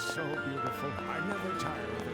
so beautiful. I never tire of it.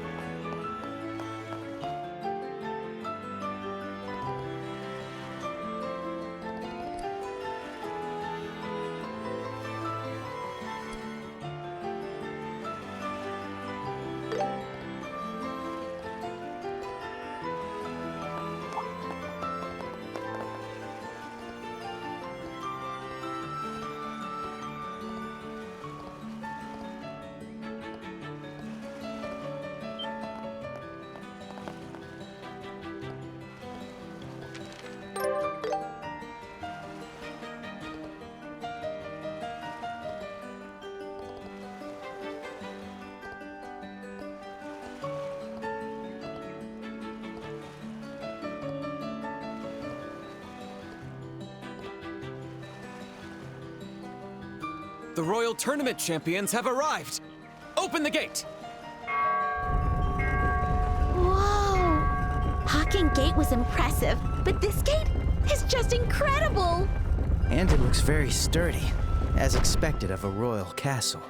The Royal Tournament champions have arrived! Open the gate! Whoa! Hawking Gate was impressive, but this gate is just incredible! And it looks very sturdy, as expected of a royal castle.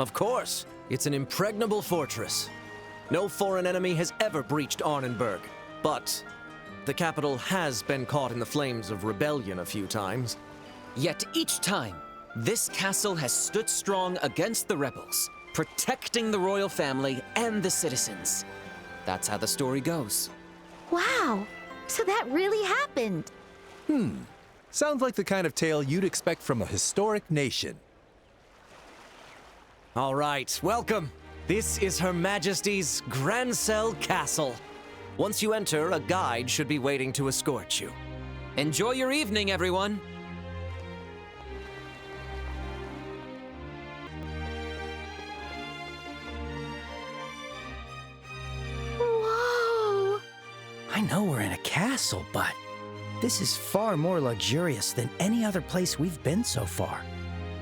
Of course, it's an impregnable fortress. No foreign enemy has ever breached Arnenberg, but the capital has been caught in the flames of rebellion a few times. Yet each time, this castle has stood strong against the rebels, protecting the royal family and the citizens. That's how the story goes. Wow! So that really happened! Sounds like the kind of tale you'd expect from a historic nation. All right, welcome. This is Her Majesty's Grancel Castle. Once you enter, a guide should be waiting to escort you. Enjoy your evening, everyone. Whoa! I know we're in a castle, but this is far more luxurious than any other place we've been so far.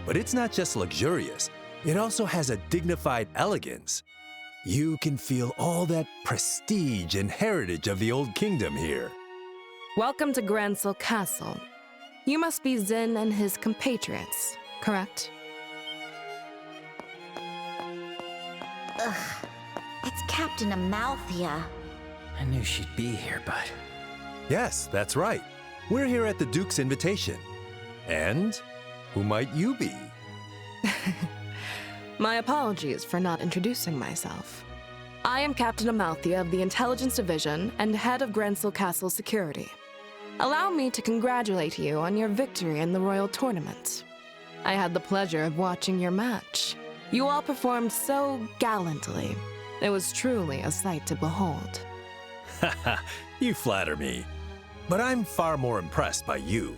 But it's not just luxurious, it also has a dignified elegance. You can feel all that prestige and heritage of the old kingdom here. Welcome to Grancel Castle. You must be Zin and his compatriots, correct? It's Captain Amalthea. I knew she'd be here, but... Yes, that's right. We're here at the Duke's invitation. And who might you be? My apologies for not introducing myself. I am Captain Amalthea of the Intelligence Division and head of Grancel Castle Security. Allow me to congratulate you on your victory in the Royal Tournament. I had the pleasure of watching your match. You all performed so gallantly. It was truly a sight to behold. Haha, you flatter me. But I'm far more impressed by you.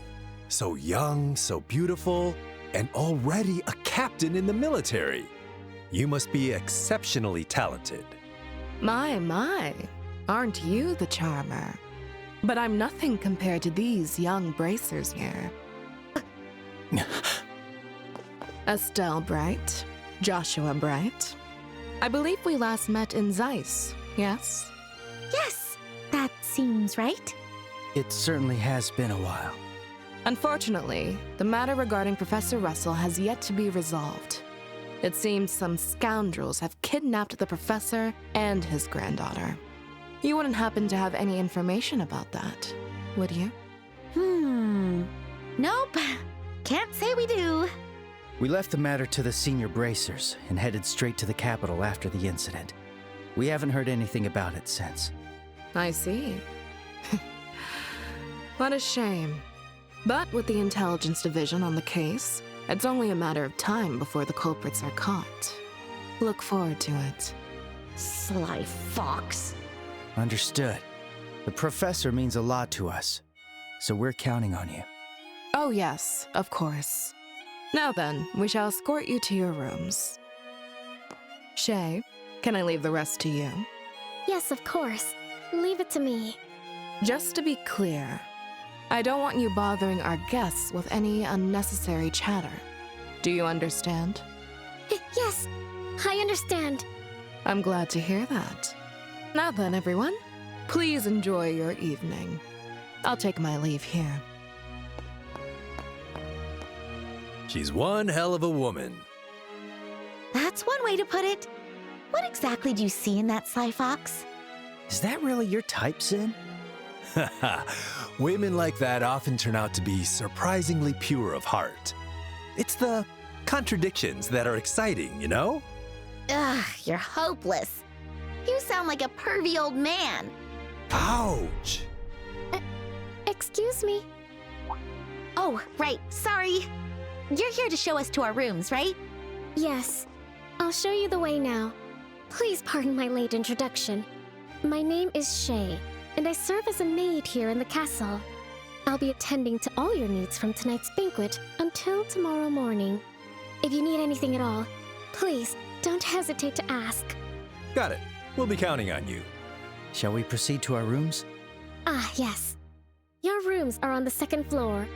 So young, so beautiful, and already a captain in the military. You must be exceptionally talented. My, aren't you the charmer? But I'm nothing compared to these young bracers here. Estelle Bright, Joshua Bright. I believe we last met in Zeiss, yes? Yes, that seems right. It certainly has been a while. Unfortunately, the matter regarding Professor Russell has yet to be resolved. It seems some scoundrels have kidnapped the professor and his granddaughter. You wouldn't happen to have any information about that, would you? Nope. Can't say we do. We left the matter to the senior bracers and headed straight to the capital after the incident. We haven't heard anything about it since. I see. What a shame. But with the Intelligence Division on the case, it's only a matter of time before the culprits are caught. Look forward to it. Sly fox. Understood. The professor means a lot to us, so we're counting on you. Oh yes, of course. Now then, we shall escort you to your rooms. Shay, can I leave the rest to you? Yes, of course. Leave it to me. Just to be clear, I don't want you bothering our guests with any unnecessary chatter. Do you understand? Yes, I understand. I'm glad to hear that. Now then, everyone, please enjoy your evening. I'll take my leave here. She's one hell of a woman. That's That's one way to put it. What exactly do you see in that sly fox? Is that really your type, Sin? Women like that often turn out to be surprisingly pure of heart. It's the contradictions that are exciting, you know? Ugh, you're hopeless. You sound like a pervy old man. Ouch! Excuse me. Oh, right, sorry. You're here to show us to our rooms, right? Yes. I'll show you the way now. Please pardon my late introduction. My name is Shay, and I serve as a maid here in the castle. I'll be attending to all your needs from tonight's banquet until tomorrow morning. If you need anything at all, please don't hesitate to ask. Got it. We'll be counting on you. Shall we proceed to our rooms? Ah, yes. Your rooms are on the second floor.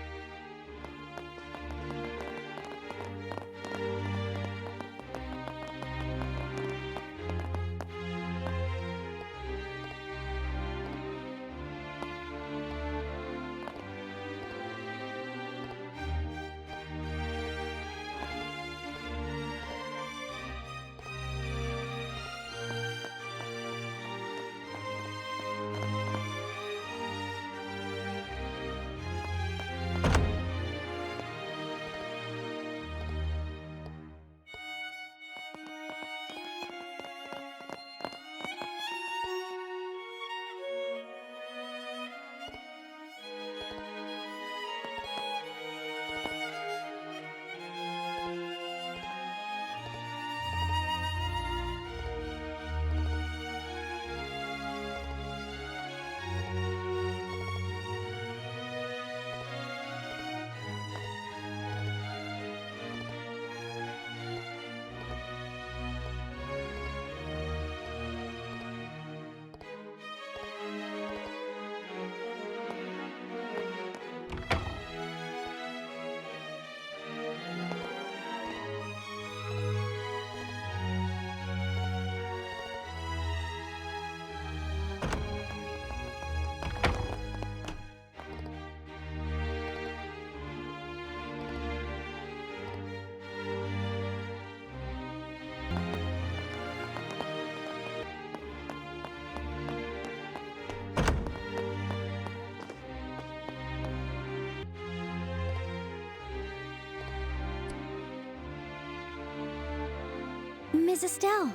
Ms. Estelle,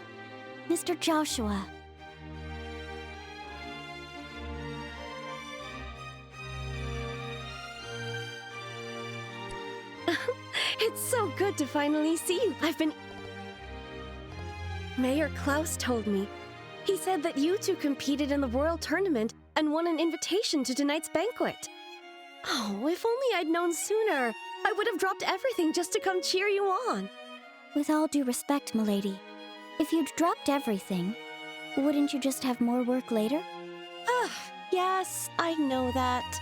Mr. Joshua. It's so good to finally see you. Mayor Klaus told me. He said that you two competed in the Royal Tournament and won an invitation to tonight's banquet. Oh, if only I'd known sooner. I would have dropped everything just to come cheer you on. With all due respect, milady, if you'd dropped everything, wouldn't you just have more work later? Yes, I know that.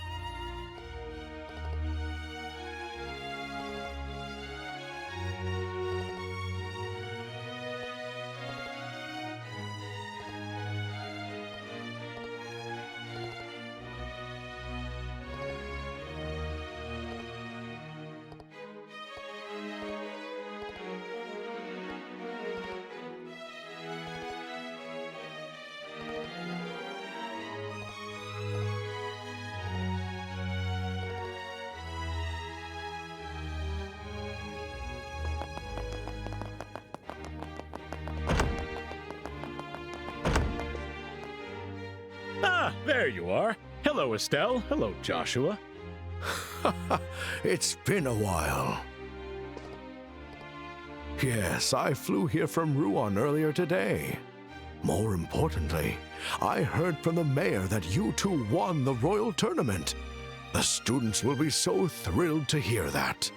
Ah, there you are. Hello, Estelle. Hello, Joshua. It's been a while. Yes, I flew here from Rouen earlier today. More importantly, I heard from the mayor that you two won the Royal Tournament. The students will be so thrilled to hear that.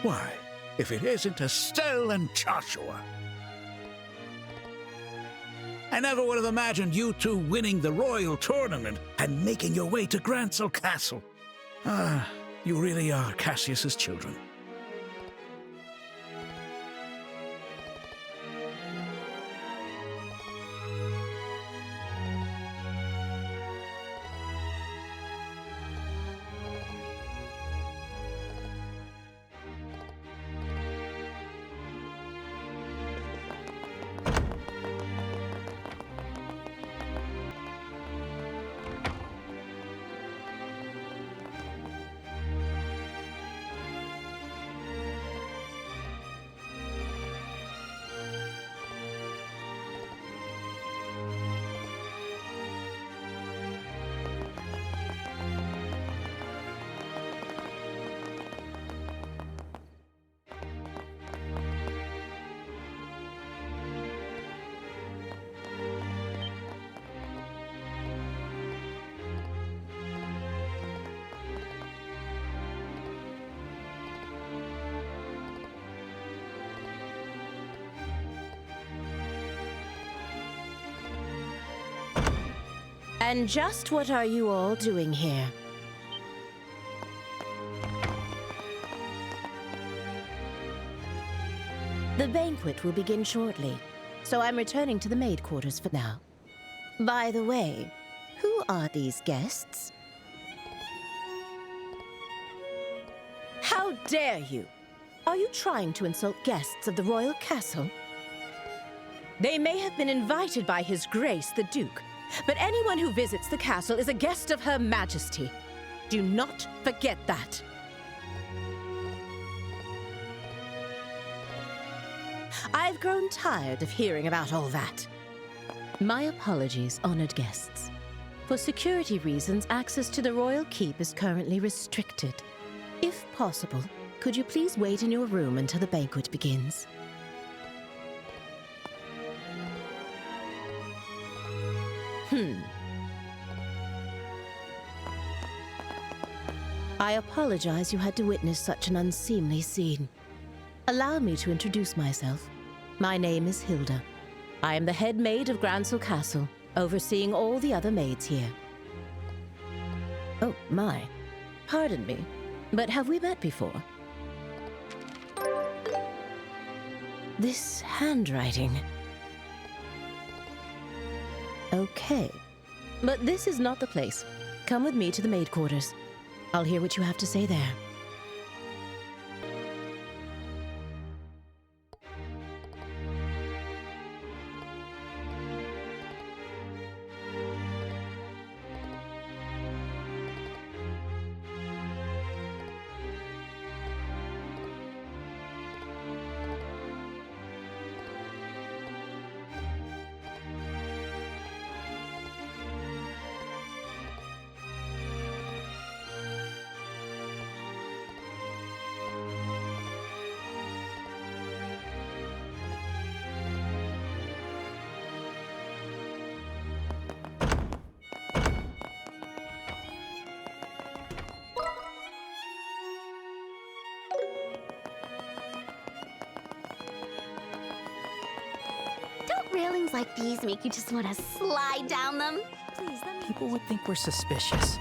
Why, if it isn't Estelle and Joshua. I never would have imagined you two winning the royal tournament and making your way to Grancel Castle. Ah, you really are Cassius's children. And just what are you all doing here? The banquet will begin shortly, so I'm returning to the maid quarters for now. By the way, who are these guests? How dare you! Are you trying to insult guests of the royal castle? They may have been invited by His Grace the Duke, but anyone who visits the castle is a guest of Her Majesty. Do not forget that. I've grown tired of hearing about all that. My apologies, honored guests. For security reasons, access to the royal keep is currently restricted. If possible, could you please wait in your room until the banquet begins? I apologize you had to witness such an unseemly scene. Allow me to introduce myself. My name is Hilda. I am the head maid of Grancel Castle, overseeing all the other maids here. Oh, my. Pardon me, but have we met before? This handwriting. Okay, but this is not the place. Come with me to the maid quarters. I'll hear what you have to say there. Railings like these make you just want to slide down them. Please, let me... People would think we're suspicious.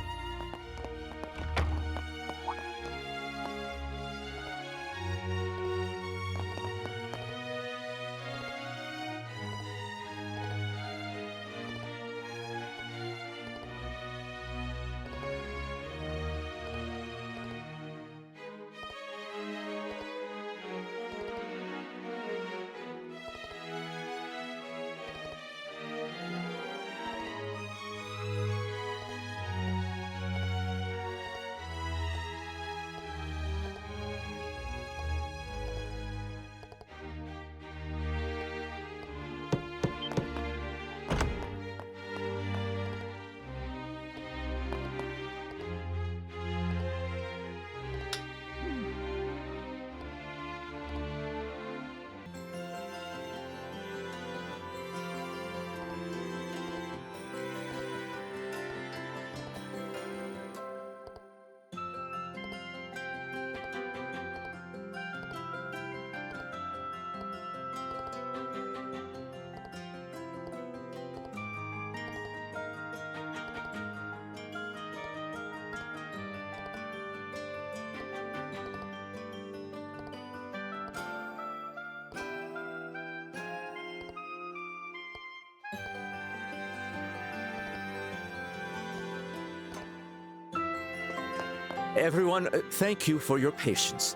Everyone, thank you for your patience.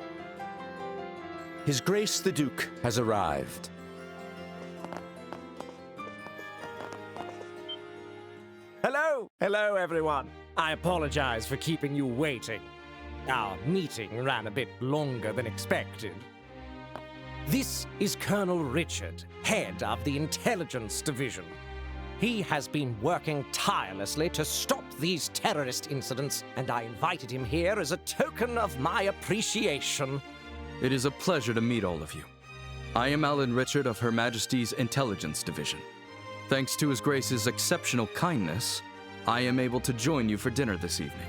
His Grace the Duke has arrived. Hello, everyone. I apologize for keeping you waiting. Our meeting ran a bit longer than expected. This is Colonel Richard, head of the Intelligence Division. He has been working tirelessly to stop these terrorist incidents, and I invited him here as a token of my appreciation. It is a pleasure to meet all of you. I am Alan Richard of Her Majesty's Intelligence Division. Thanks to His Grace's exceptional kindness, I am able to join you for dinner this evening.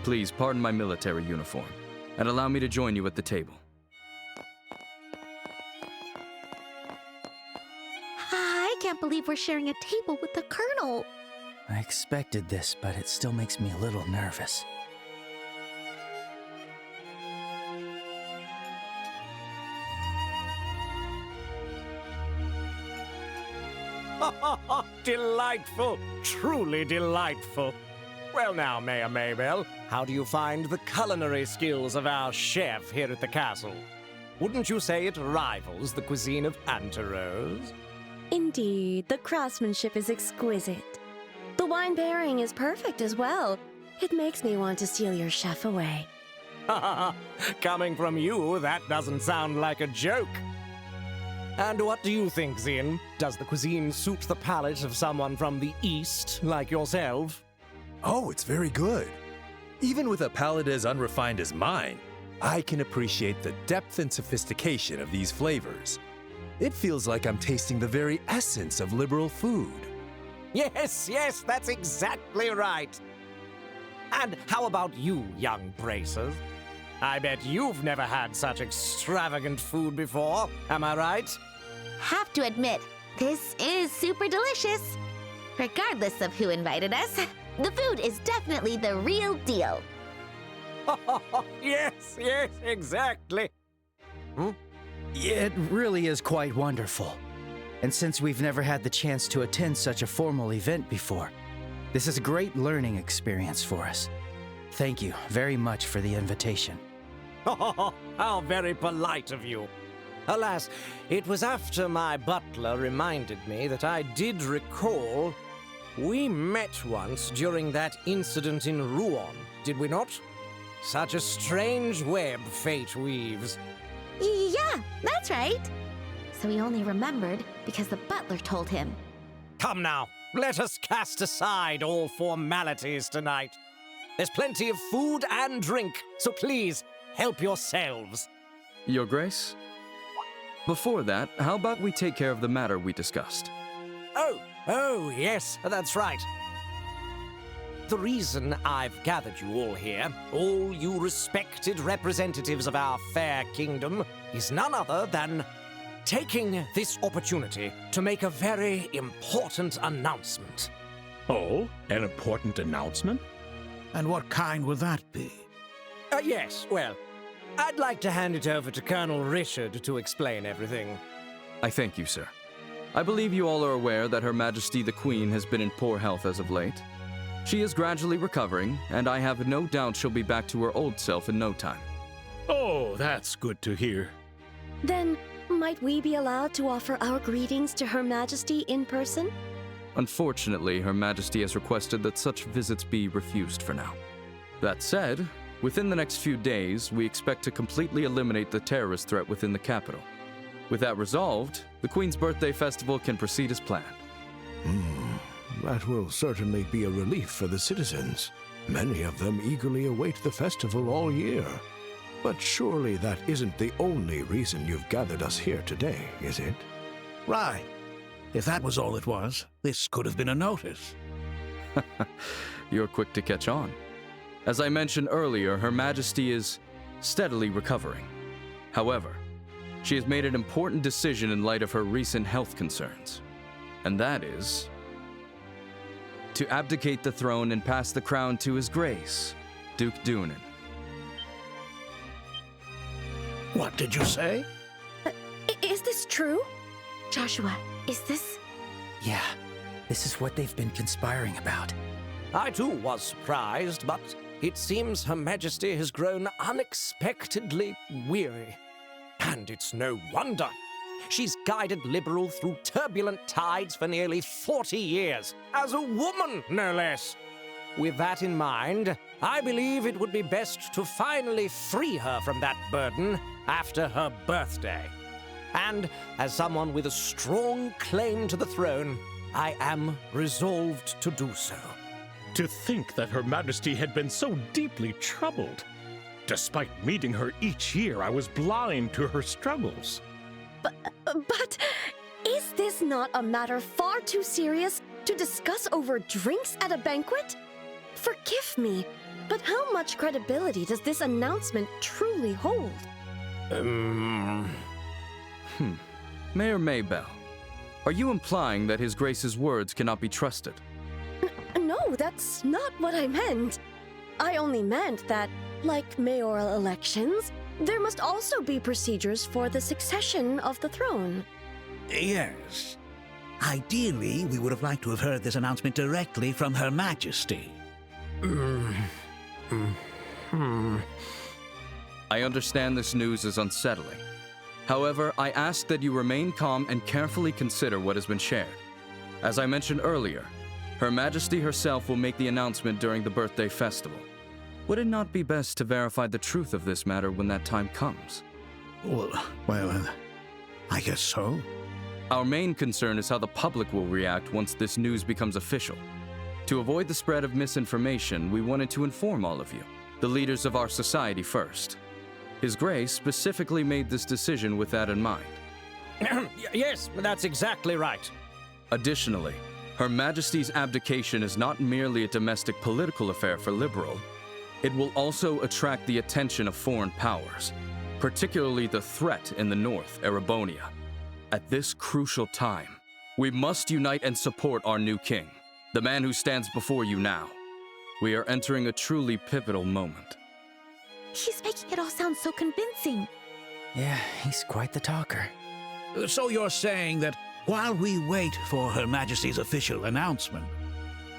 Please pardon my military uniform, and allow me to join you at the table. I can't believe we're sharing a table with the Colonel. I expected this, but it still makes me a little nervous. Delightful! Truly delightful! Well now, Mayor Maybell, how do you find the culinary skills of our chef here at the castle? Wouldn't you say it rivals the cuisine of Anterose? Indeed, the craftsmanship is exquisite. The wine pairing is perfect as well. It makes me want to steal your chef away. Coming from you, that doesn't sound like a joke. And what do you think, Zin? Does the cuisine suit the palate of someone from the East, like yourself? Oh, it's very good. Even with a palate as unrefined as mine, I can appreciate the depth and sophistication of these flavors. It feels like I'm tasting the very essence of liberal food. Yes, that's exactly right. And how about you, young bracers? I bet you've never had such extravagant food before, am I right? Have to admit, this is super delicious. Regardless of who invited us, the food is definitely the real deal. Yes, exactly. It really is quite wonderful. And since we've never had the chance to attend such a formal event before, this is a great learning experience for us. Thank you very much for the invitation. How very polite of you. Alas, it was after my butler reminded me that I did recall we met once during that incident in Rouen, did we not? Such a strange web fate weaves. Yeah, that's right. So he only remembered because the butler told him. Come now, let us cast aside all formalities tonight. There's plenty of food and drink, so please, help yourselves. Your Grace? Before that, how about we take care of the matter we discussed? Oh, yes, that's right. The reason I've gathered you all here, all you respected representatives of our fair kingdom, is none other than taking this opportunity to make a very important announcement. Oh, an important announcement? And what kind would that be? Yes, well, I'd like to hand it over to Colonel Richard to explain everything. I thank you, sir. I believe you all are aware that Her Majesty the Queen has been in poor health as of late. She is gradually recovering, and I have no doubt she'll be back to her old self in no time. Oh, that's good to hear. Then, might we be allowed to offer our greetings to Her Majesty in person? Unfortunately, Her Majesty has requested that such visits be refused for now. That said, within the next few days, we expect to completely eliminate the terrorist threat within the capital. With that resolved, the Queen's birthday festival can proceed as planned. That will certainly be a relief for the citizens. Many of them eagerly await the festival all year. But surely that isn't the only reason you've gathered us here today, is it? Right. If that was all it was, this could have been a notice. You're quick to catch on. As I mentioned earlier, Her Majesty is steadily recovering. However, she has made an important decision in light of her recent health concerns. And that is to abdicate the throne and pass the crown to His Grace, Duke Dunan. What did you say? Is this true? Joshua, is this? Yeah, this is what they've been conspiring about. I too was surprised, but it seems Her Majesty has grown unexpectedly weary. And it's no wonder. She's guided Liberal through turbulent tides for nearly 40 years, as a woman, no less. With that in mind, I believe it would be best to finally free her from that burden after her birthday. And as someone with a strong claim to the throne, I am resolved to do so. To think that Her Majesty had been so deeply troubled. Despite meeting her each year, I was blind to her struggles. But is this not a matter far too serious to discuss over drinks at a banquet? Forgive me, but how much credibility does this announcement truly hold? Mayor Maybell, are you implying that His Grace's words cannot be trusted? No, that's not what I meant. I only meant that, like mayoral elections, there must also be procedures for the succession of the throne. Yes. Ideally, we would have liked to have heard this announcement directly from Her Majesty. I understand this news is unsettling. However, I ask that you remain calm and carefully consider what has been shared. As I mentioned earlier, Her Majesty herself will make the announcement during the birthday festival. Would it not be best to verify the truth of this matter when that time comes? Well, I guess so. Our main concern is how the public will react once this news becomes official. To avoid the spread of misinformation, we wanted to inform all of you, the leaders of our society first. His Grace specifically made this decision with that in mind. Yes, that's exactly right. Additionally, Her Majesty's abdication is not merely a domestic political affair for Liberal. It will also attract the attention of foreign powers, particularly the threat in the north, Erebonia. At this crucial time, we must unite and support our new king, the man who stands before you now. We are entering a truly pivotal moment. She's making it all sound so convincing. Yeah, he's quite the talker. So you're saying that while we wait for Her Majesty's official announcement,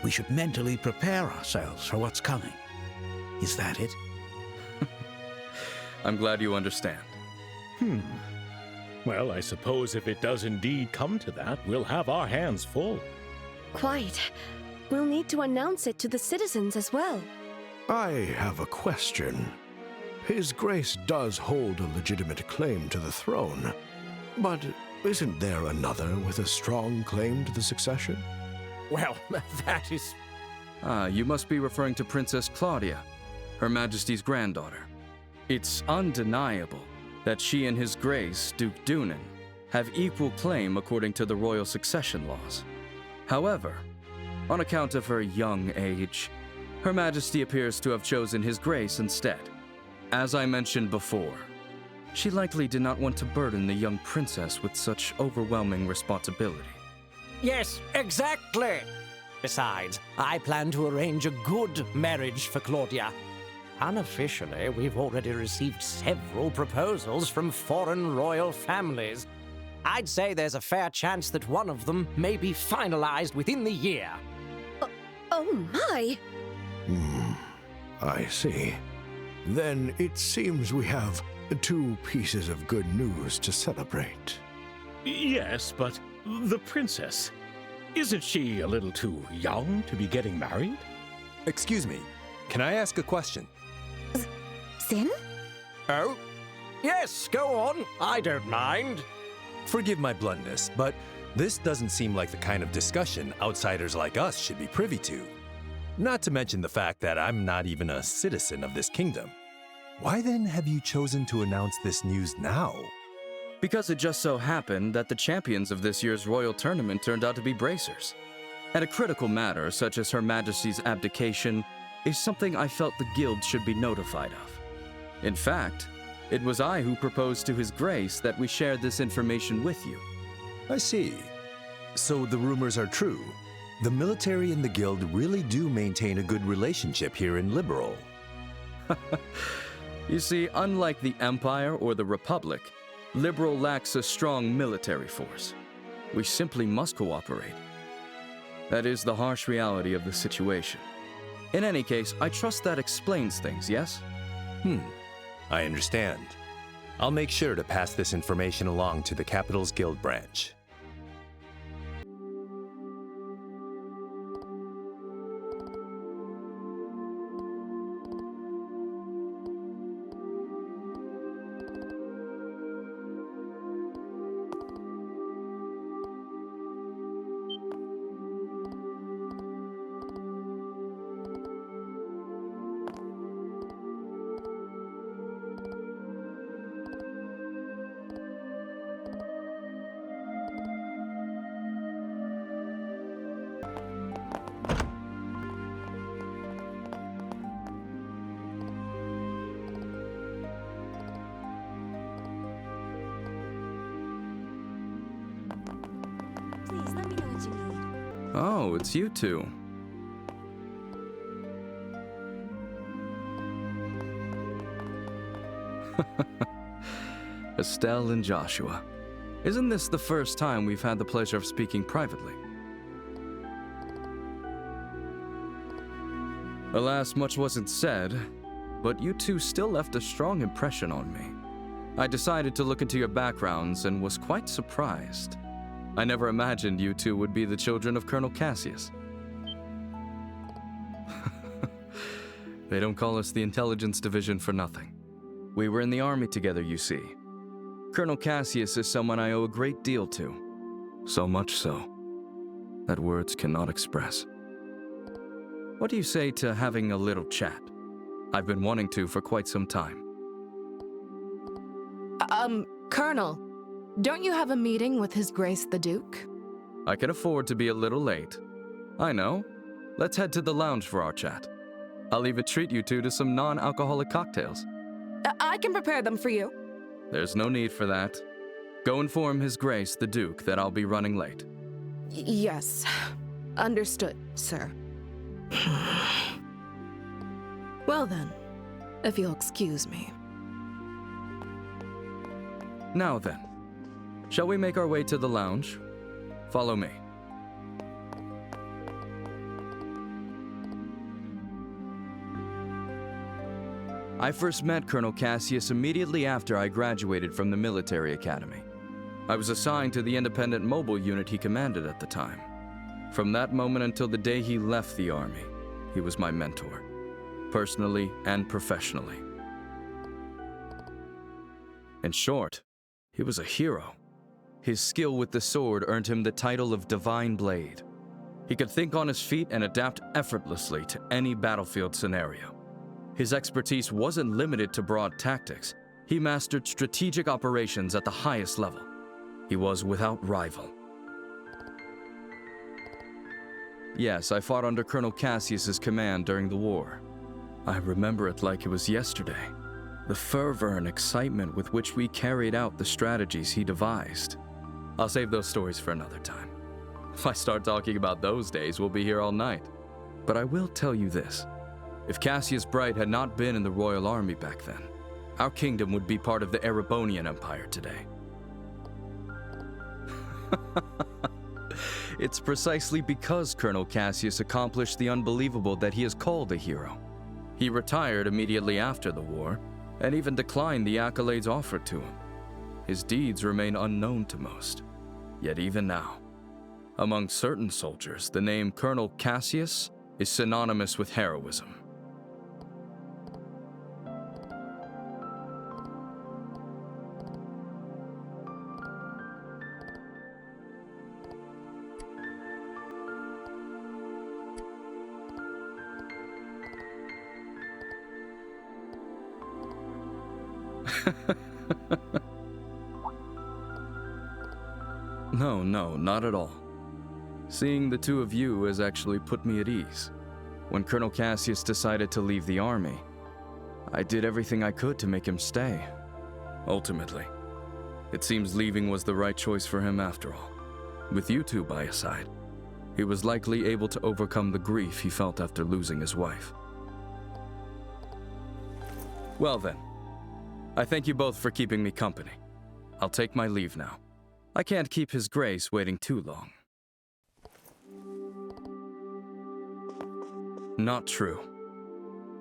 we should mentally prepare ourselves for what's coming. Is that it? I'm glad you understand. Well, I suppose if it does indeed come to that, we'll have our hands full. Quite. We'll need to announce it to the citizens as well. I have a question. His Grace does hold a legitimate claim to the throne, but isn't there another with a strong claim to the succession? Well, that is... You must be referring to Princess Claudia, Her Majesty's granddaughter. It's undeniable that she and His Grace, Duke Dunan, have equal claim according to the royal succession laws. However, on account of her young age, Her Majesty appears to have chosen His Grace instead. As I mentioned before, she likely did not want to burden the young princess with such overwhelming responsibility. Yes, exactly. Besides, I plan to arrange a good marriage for Claudia. Unofficially, we've already received several proposals from foreign royal families. I'd say there's a fair chance that one of them may be finalized within the year. Oh my! I see. Then it seems we have 2 pieces of good news to celebrate. Yes, but the princess, isn't she a little too young to be getting married? Excuse me, can I ask a question? Sin? Oh? Yes, go on. I don't mind. Forgive my bluntness, but this doesn't seem like the kind of discussion outsiders like us should be privy to. Not to mention the fact that I'm not even a citizen of this kingdom. Why then have you chosen to announce this news now? Because it just so happened that the champions of this year's royal tournament turned out to be bracers. And a critical matter such as Her Majesty's abdication is something I felt the guild should be notified of. In fact, it was I who proposed to His Grace that we share this information with you. I see. So the rumors are true. The military and the guild really do maintain a good relationship here in Liberal. You see, unlike the Empire or the Republic, Liberal lacks a strong military force. We simply must cooperate. That is the harsh reality of the situation. In any case, I trust that explains things, yes? I understand. I'll make sure to pass this information along to the Capital's Guild branch. Please let me know what you need. Oh, it's you two. Estelle and Joshua. Isn't this the first time we've had the pleasure of speaking privately? Alas, much wasn't said, but you two still left a strong impression on me. I decided to look into your backgrounds and was quite surprised. I never imagined you two would be the children of Colonel Cassius. They don't call us the Intelligence Division for nothing. We were in the army together, you see. Colonel Cassius is someone I owe a great deal to. So much so that words cannot express. What do you say to having a little chat? I've been wanting to for quite some time. Colonel, don't you have a meeting with His Grace the Duke? I can afford to be a little late. I know. Let's head to the lounge for our chat. I'll even treat you two to some non-alcoholic cocktails. I can prepare them for you. There's no need for that. Go inform His Grace the Duke that I'll be running late. Yes. Understood, sir. Well then, if you'll excuse me. Now then, shall we make our way to the lounge? Follow me. I first met Colonel Cassius immediately after I graduated from the military academy. I was assigned to the independent mobile unit he commanded at the time. From that moment until the day he left the army, he was my mentor, personally and professionally. In short, he was a hero. His skill with the sword earned him the title of Divine Blade. He could think on his feet and adapt effortlessly to any battlefield scenario. His expertise wasn't limited to broad tactics. He mastered strategic operations at the highest level. He was without rival. Yes, I fought under Colonel Cassius's command during the war. I remember it like it was yesterday. The fervor and excitement with which we carried out the strategies he devised. I'll save those stories for another time. If I start talking about those days, we'll be here all night. But I will tell you this. If Cassius Bright had not been in the Royal Army back then, our kingdom would be part of the Erebonian Empire today. It's precisely because Colonel Cassius accomplished the unbelievable that he is called a hero. He retired immediately after the war, and even declined the accolades offered to him. His deeds remain unknown to most. Yet even now, among certain soldiers, the name Colonel Cassius is synonymous with heroism. No, not at all. Seeing the two of you has actually put me at ease. When Colonel Cassius decided to leave the army, I did everything I could to make him stay. Ultimately, it seems leaving was the right choice for him after all. With you two by his side, he was likely able to overcome the grief he felt after losing his wife. Well then, I thank you both for keeping me company. I'll take my leave now. I can't keep His Grace waiting too long. Not true.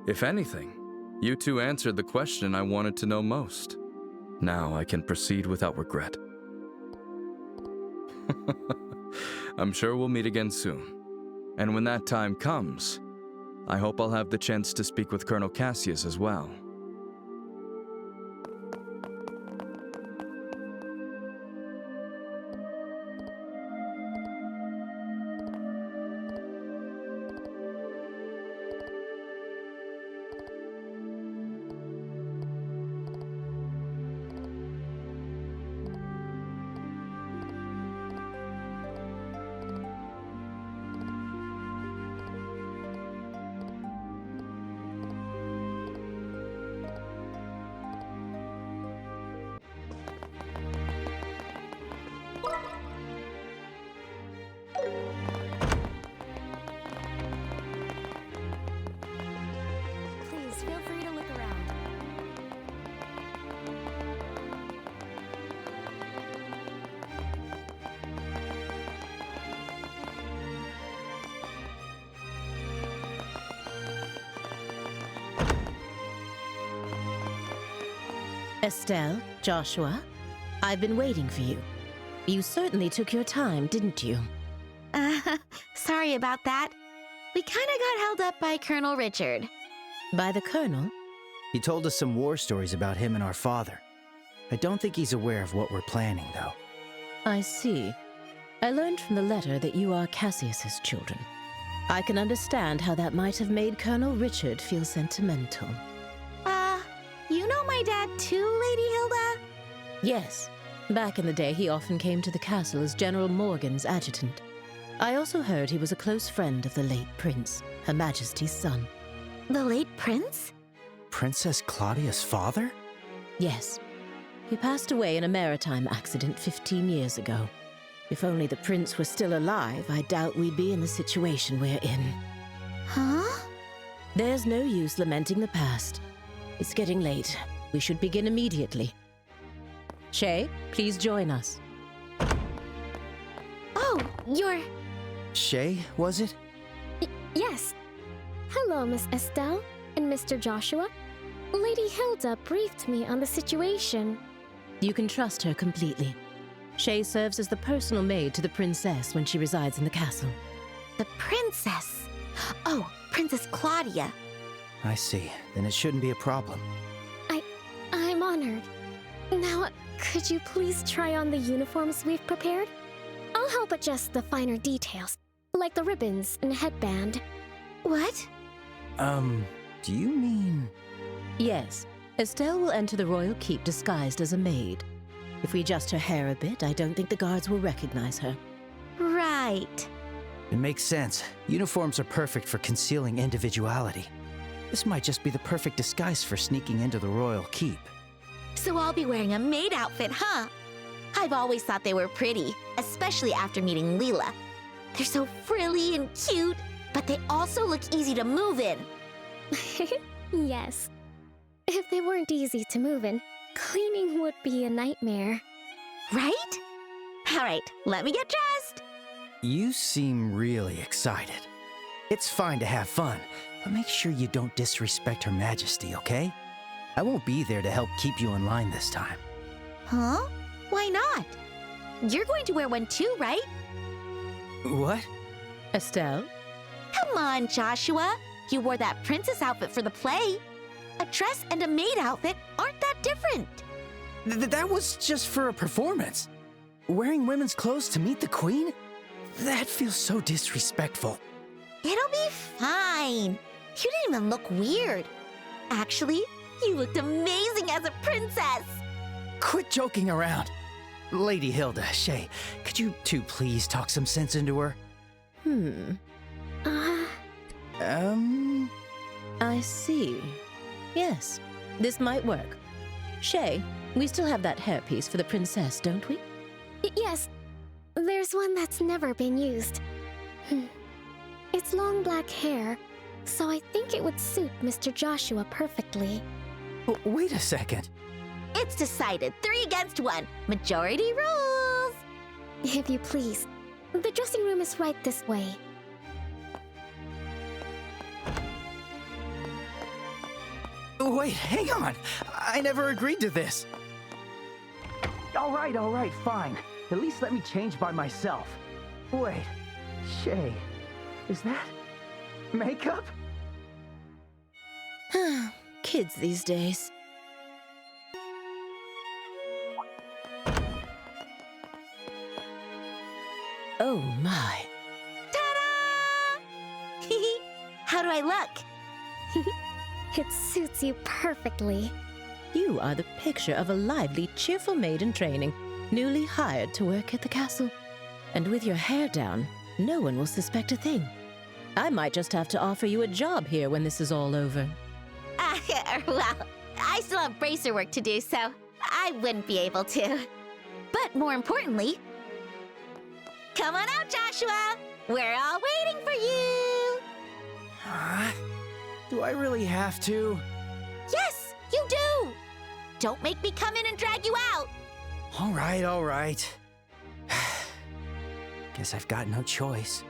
If anything, you two answered the question I wanted to know most. Now I can proceed without regret. I'm sure we'll meet again soon. And when that time comes, I hope I'll have the chance to speak with Colonel Cassius as well. Please feel free to look around. Estelle, Joshua, I've been waiting for you. You certainly took your time, didn't you? Sorry about that. We kind of got held up by Colonel Richard. By the Colonel? He told us some war stories about him and our father. I don't think he's aware of what we're planning, though. I see. I learned from the letter that you are Cassius's children. I can understand how that might have made Colonel Richard feel sentimental. You know my dad too, Lady Hilda? Yes. Back in the day, he often came to the castle as General Morgan's adjutant. I also heard he was a close friend of the late prince, Her Majesty's son. The late prince? Princess Claudia's father? Yes. He passed away in a maritime accident 15 years ago. If only the prince were still alive, I doubt we'd be in the situation we're in. Huh? There's no use lamenting the past. It's getting late. We should begin immediately. Shay, please join us. Oh, you're... Shay, was it? Yes. Hello, Miss Estelle and Mr. Joshua. Lady Hilda briefed me on the situation. You can trust her completely. Shay serves as the personal maid to the princess when she resides in the castle. The princess? Oh, Princess Claudia. I see. Then it shouldn't be a problem. I'm honored. Now, could you please try on the uniforms we've prepared? I'll help adjust the finer details, like the ribbons and headband. What? Do you mean... Yes. Estelle will enter the royal keep disguised as a maid. If we adjust her hair a bit, I don't think the guards will recognize her. Right. It makes sense. Uniforms are perfect for concealing individuality. This might just be the perfect disguise for sneaking into the royal keep. So I'll be wearing a maid outfit, huh? I've always thought they were pretty, especially after meeting Leela. They're so frilly and cute, but they also look easy to move in. Yes. If they weren't easy to move in, cleaning would be a nightmare. Right? All right, let me get dressed. You seem really excited. It's fine to have fun, but make sure you don't disrespect Her Majesty, okay? I won't be there to help keep you in line this time. Huh? Why not? You're going to wear one too, right? What? Estelle? Come on, Joshua. You wore that princess outfit for the play. A dress and a maid outfit aren't that different. That was just for a performance. Wearing women's clothes to meet the queen? That feels so disrespectful. It'll be fine. You didn't even look weird. Actually, you looked amazing as a princess. Quit joking around. Lady Hilda, Shay, could you two please talk some sense into her? I see. Yes, this might work. Shay, we still have that hairpiece for the princess, don't we? Yes. There's one that's never been used. It's long black hair, so I think it would suit Mr. Joshua perfectly. Wait a second. It's decided. 3 against 1. Majority rules. If you please. The dressing room is right this way. Wait, hang on. I never agreed to this. All right, fine. At least let me change by myself. Wait, Shay, is that makeup? Kids these days. Oh my. Ta-da! How do I look? It suits you perfectly. You are the picture of a lively, cheerful maid in training, newly hired to work at the castle. And with your hair down, no one will suspect a thing. I might just have to offer you a job here when this is all over. Well, I still have bracer work to do, so I wouldn't be able to. But more importantly, come on out, Joshua! We're all waiting for you! Do I really have to? Yes, you do! Don't make me come in and drag you out! All right. Guess I've got no choice.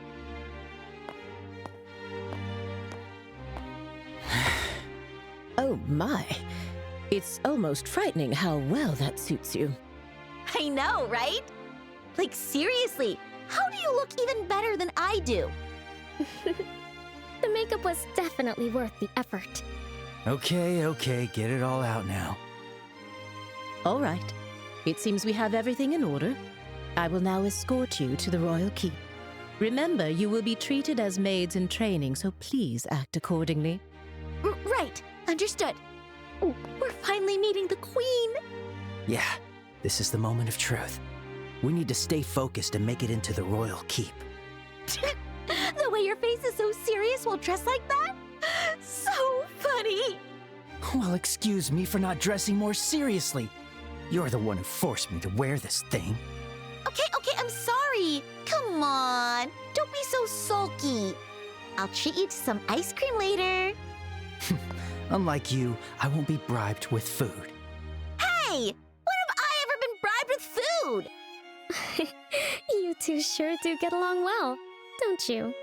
Oh my. It's almost frightening how well that suits you. I know, right? Like, seriously, how do you look even better than I do? The makeup was definitely worth the effort. Okay, get it all out now. All right. It seems we have everything in order. I will now escort you to the royal keep. Remember, you will be treated as maids in training, so please act accordingly. Right, understood. Oh, we're finally meeting the queen. Yeah, this is the moment of truth. We need to stay focused and make it into the royal keep. The way your face is so serious while dressed like that? So funny. Well, excuse me for not dressing more seriously. You're the one who forced me to wear this thing. Okay, I'm sorry. Come on, don't be so sulky. I'll treat you to some ice cream later. Unlike you, I won't be bribed with food. Hey, when have I ever been bribed with food? You two sure do get along well, don't you?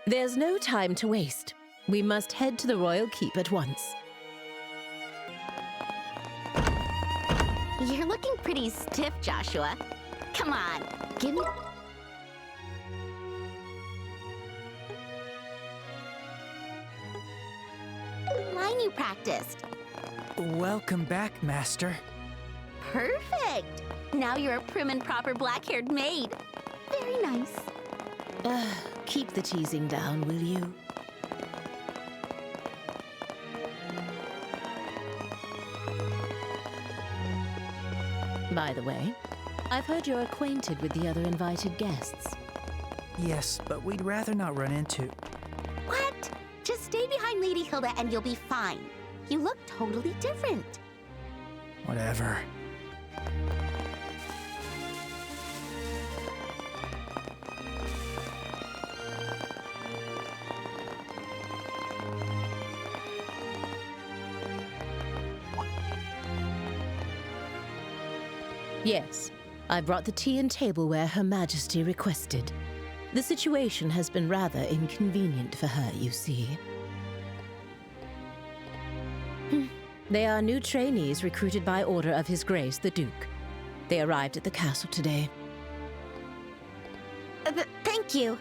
There's no time to waste. We must head to the royal keep at once. You're looking pretty stiff, Joshua. Come on, give me... Line you practiced. Welcome back, Master. Perfect. Now you're a prim and proper black-haired maid. Very nice. Keep the teasing down, will you? By the way, I've heard you're acquainted with the other invited guests. Yes, but we'd rather not run into... What? Just stay behind Lady Hilda and you'll be fine. You look totally different. Whatever. Yes, I brought the tea and tableware Her Majesty requested. The situation has been rather inconvenient for her, you see. They are new trainees recruited by order of His Grace the Duke. They arrived at the castle today. Thank you.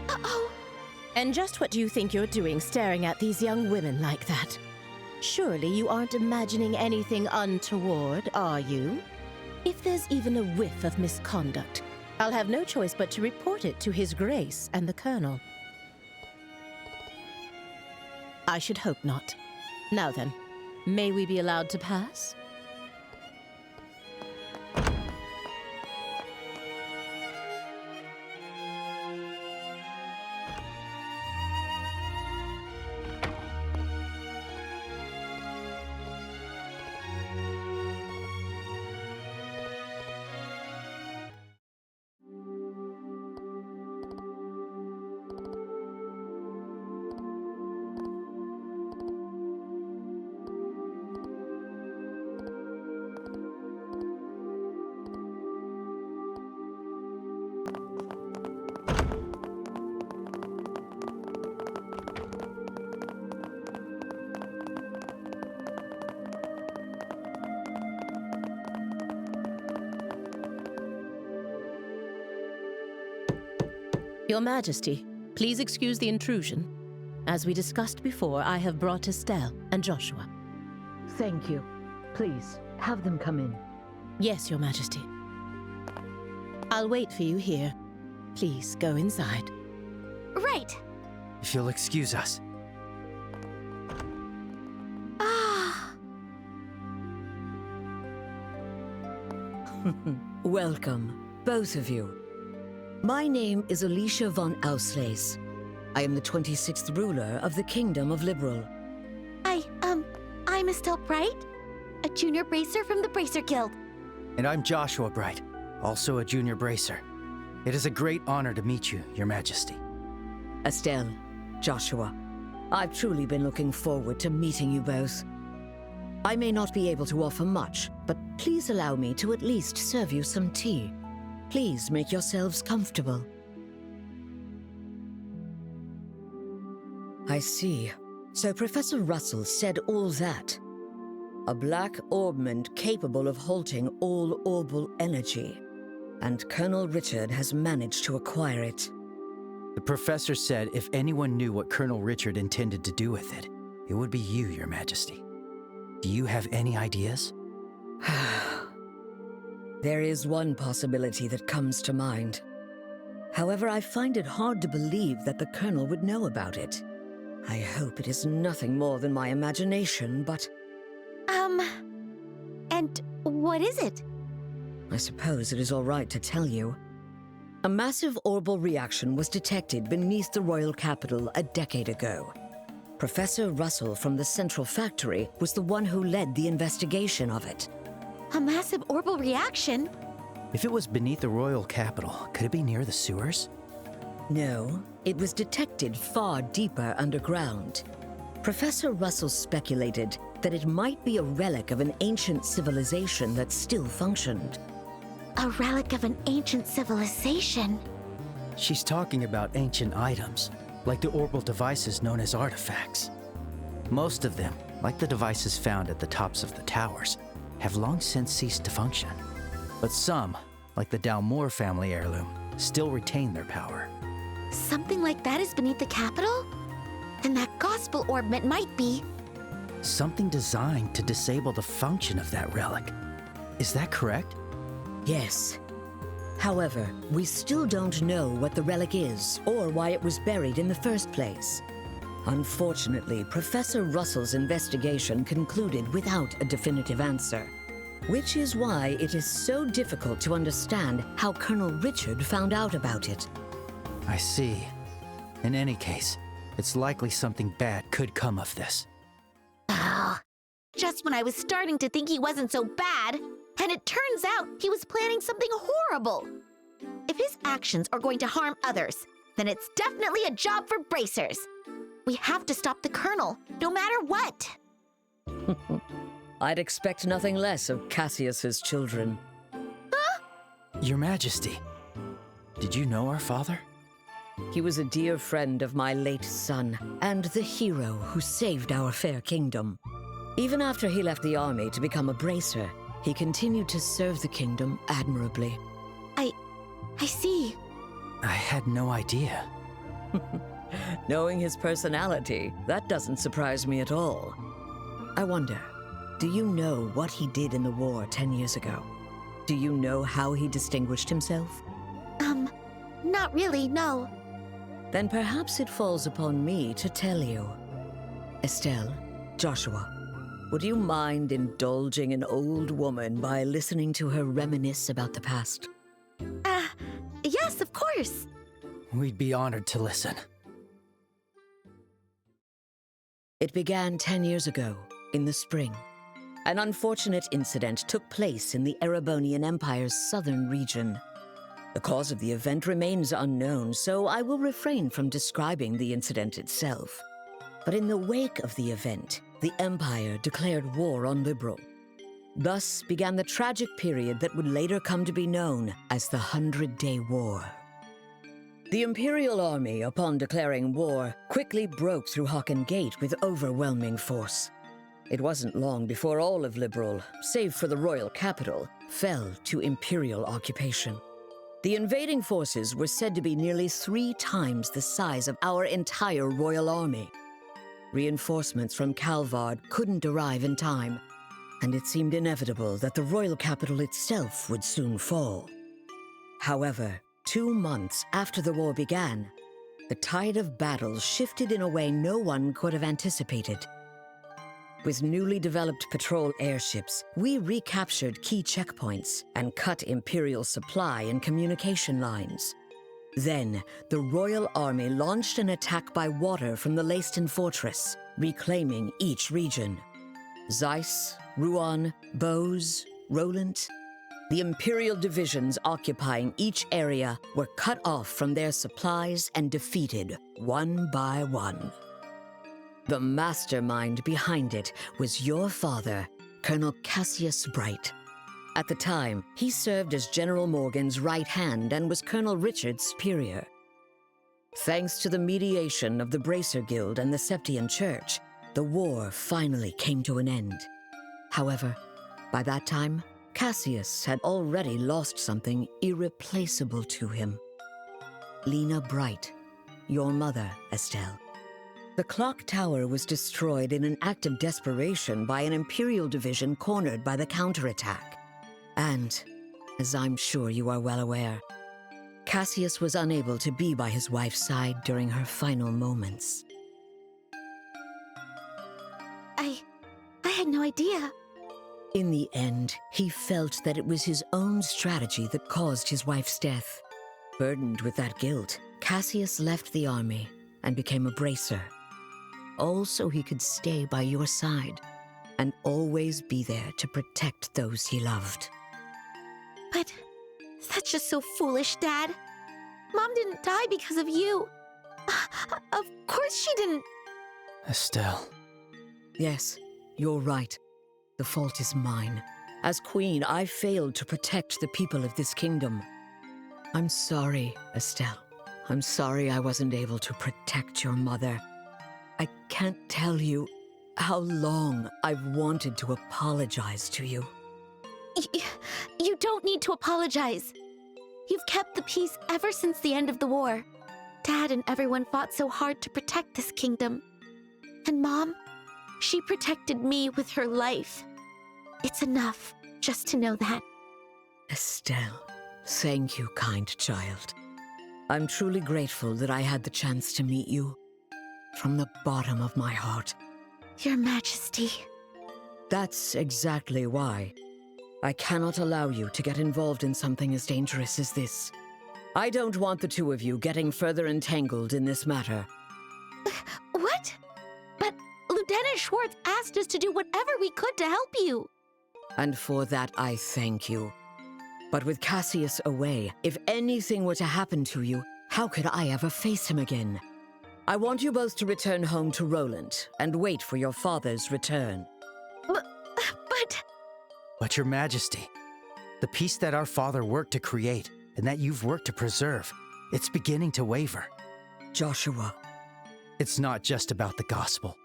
Uh-oh. And just what do you think you're doing staring at these young women like that? Surely you aren't imagining anything untoward, are you? If there's even a whiff of misconduct, I'll have no choice but to report it to His Grace and the Colonel. I should hope not. Now then, may we be allowed to pass? Your Majesty, please excuse the intrusion. As we discussed before, I have brought Estelle and Joshua. Thank you. Please, have them come in. Yes, Your Majesty. I'll wait for you here. Please go inside. Right. If you'll excuse us. Ah. Welcome, both of you. My name is Alicia von Ausleys. I am the 26th ruler of the Kingdom of Liberal. I'm Estelle Bright, a junior bracer from the Bracer Guild. And I'm Joshua Bright, also a junior bracer. It is a great honor to meet you, Your Majesty. Estelle, Joshua, I've truly been looking forward to meeting you both. I may not be able to offer much, but please allow me to at least serve you some tea. Please make yourselves comfortable. I see. So Professor Russell said all that. A black orbment capable of halting all orbal energy. And Colonel Richard has managed to acquire it. The professor said if anyone knew what Colonel Richard intended to do with it, it would be you, Your Majesty. Do you have any ideas? There is one possibility that comes to mind. However, I find it hard to believe that the Colonel would know about it. I hope it is nothing more than my imagination, but... And what is it? I suppose it is all right to tell you. A massive orbal reaction was detected beneath the royal capital a decade ago. Professor Russell from the Central Factory was the one who led the investigation of it. A massive orbal reaction? If it was beneath the royal capital, could it be near the sewers? No, it was detected far deeper underground. Professor Russell speculated that it might be a relic of an ancient civilization that still functioned. A relic of an ancient civilization? She's talking about ancient items, like the orbal devices known as artifacts. Most of them, like the devices found at the tops of the towers, have long since ceased to function. But some, like the Dalmore family heirloom, still retain their power. Something like that is beneath the capital? Then that gospel orbment might be... Something designed to disable the function of that relic. Is that correct? Yes. However, we still don't know what the relic is or why it was buried in the first place. Unfortunately, Professor Russell's investigation concluded without a definitive answer, which is why it is so difficult to understand how Colonel Richard found out about it. I see. In any case, it's likely something bad could come of this. Oh, just when I was starting to think he wasn't so bad, and it turns out he was planning something horrible. If his actions are going to harm others, then it's definitely a job for bracers. We have to stop the Colonel, no matter what. I'd expect nothing less of Cassius's children. Huh? Your Majesty, did you know our father? He was a dear friend of my late son, and the hero who saved our fair kingdom. Even after he left the army to become a bracer, he continued to serve the kingdom admirably. I see. I had no idea. Knowing his personality, that doesn't surprise me at all. I wonder, do you know what he did in the war 10 years ago? Do you know how he distinguished himself? Not really, no. Then perhaps it falls upon me to tell you. Estelle, Joshua, would you mind indulging an old woman by listening to her reminisce about the past? Yes, of course. We'd be honored to listen. It began 10 years ago, in the spring. An unfortunate incident took place in the Erebonian Empire's southern region. The cause of the event remains unknown, so I will refrain from describing the incident itself. But in the wake of the event, the Empire declared war on Liberal. Thus began the tragic period that would later come to be known as the 100-Day War. The Imperial Army, upon declaring war, quickly broke through Hocken Gate with overwhelming force. It wasn't long before all of Liberal, save for the royal capital, fell to Imperial occupation. The invading forces were said to be nearly 3 times the size of our entire royal army. Reinforcements from Calvard couldn't arrive in time, and it seemed inevitable that the royal capital itself would soon fall. However, 2 months after the war began, the tide of battle shifted in a way no one could have anticipated. With newly developed patrol airships, we recaptured key checkpoints and cut Imperial supply and communication lines. Then, the Royal Army launched an attack by water from the Leiston Fortress, reclaiming each region. Zeiss, Rouen, Bose, Roland. The Imperial divisions occupying each area were cut off from their supplies and defeated one by one. The mastermind behind it was your father, Colonel Cassius Bright. At the time, he served as General Morgan's right hand and was Colonel Richard's superior. Thanks to the mediation of the Bracer Guild and the Septian Church, the war finally came to an end. However, by that time, Cassius had already lost something irreplaceable to him. Lena Bright, your mother, Estelle. The clock tower was destroyed in an act of desperation by an Imperial division cornered by the counterattack. And, as I'm sure you are well aware, Cassius was unable to be by his wife's side during her final moments. I had no idea. In the end, he felt that it was his own strategy that caused his wife's death. Burdened with that guilt, Cassius left the army and became a bracer. All so he could stay by your side and always be there to protect those he loved. But that's just so foolish, Dad. Mom didn't die because of you. Of course she didn't. Estelle. Yes, you're right. The fault is mine. As queen, I failed to protect the people of this kingdom. I'm sorry, Estelle. I'm sorry I wasn't able to protect your mother. I can't tell you how long I've wanted to apologize to you. You don't need to apologize. You've kept the peace ever since the end of the war. Dad and everyone fought so hard to protect this kingdom. And Mom, she protected me with her life. It's enough just to know that. Estelle, thank you, kind child. I'm truly grateful that I had the chance to meet you. From the bottom of my heart. Your Majesty. That's exactly why. I cannot allow you to get involved in something as dangerous as this. I don't want the two of you getting further entangled in this matter. What? But Lieutenant Schwartz asked us to do whatever we could to help you. And for that, I thank you. But with Cassius away, if anything were to happen to you, how could I ever face him again? I want you both to return home to Roland and wait for your father's return. But Your Majesty, the peace that our father worked to create and that you've worked to preserve, it's beginning to waver. Joshua. It's not just about the gospel.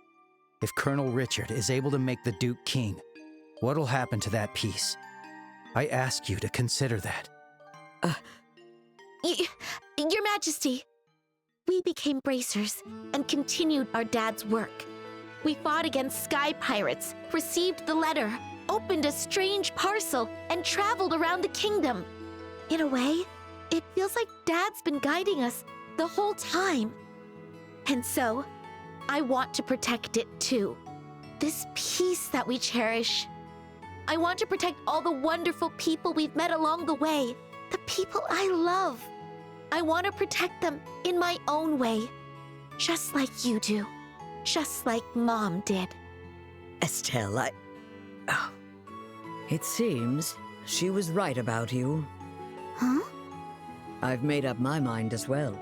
If Colonel Richard is able to make the Duke king, what'll happen to that peace? I ask you to consider that. Your Majesty, we became bracers and continued our dad's work. We fought against sky pirates, received the letter, opened a strange parcel, and traveled around the kingdom. In a way, it feels like Dad's been guiding us the whole time. And so, I want to protect it too. This peace that we cherish. I want to protect all the wonderful people we've met along the way, the people I love. I want to protect them in my own way, just like you do, just like Mom did. Estelle, it seems she was right about you. Huh? I've made up my mind as well.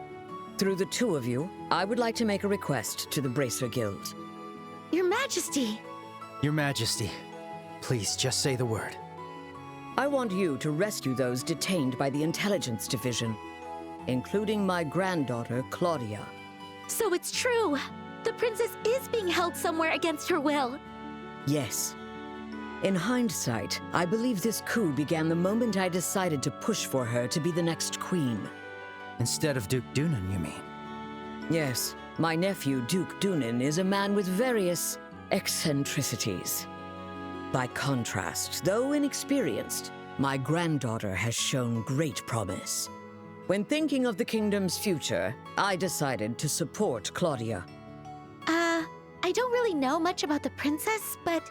Through the two of you, I would like to make a request to the Bracer Guild. Your Majesty! Your Majesty, please just say the word. I want you to rescue those detained by the Intelligence Division, including my granddaughter, Claudia. So it's true! The princess is being held somewhere against her will. Yes. In hindsight, I believe this coup began the moment I decided to push for her to be the next queen. Instead of Duke Dunan, you mean? Yes, my nephew, Duke Dunan, is a man with various eccentricities. By contrast, though inexperienced, my granddaughter has shown great promise. When thinking of the kingdom's future, I decided to support Claudia. I don't really know much about the princess, but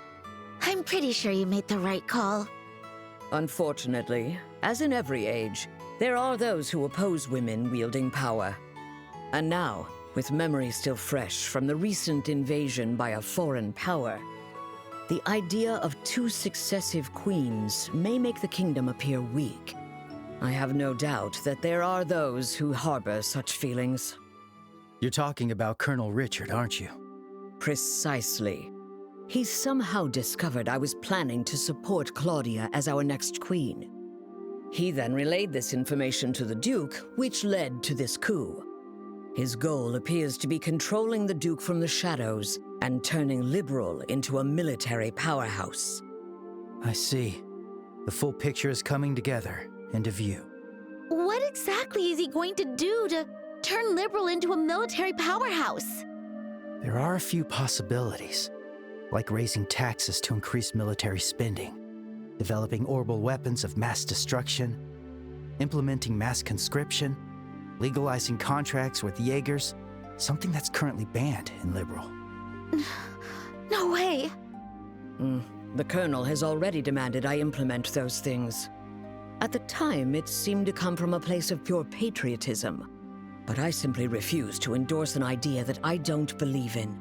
I'm pretty sure you made the right call. Unfortunately, as in every age, there are those who oppose women wielding power. And now, with memory still fresh from the recent invasion by a foreign power, the idea of 2 successive queens may make the kingdom appear weak. I have no doubt that there are those who harbor such feelings. You're talking about Colonel Richard, aren't you? Precisely. He somehow discovered I was planning to support Claudia as our next queen. He then relayed this information to the Duke, which led to this coup. His goal appears to be controlling the Duke from the shadows and turning Liberal into a military powerhouse. I see. The full picture is coming together into view. What exactly is he going to do to turn Liberal into a military powerhouse? There are a few possibilities, like raising taxes to increase military spending, developing orbital weapons of mass destruction, implementing mass conscription, legalizing contracts with Jaegers, something that's currently banned in Liberal. No way! The Colonel has already demanded I implement those things. At the time, it seemed to come from a place of pure patriotism, but I simply refuse to endorse an idea that I don't believe in.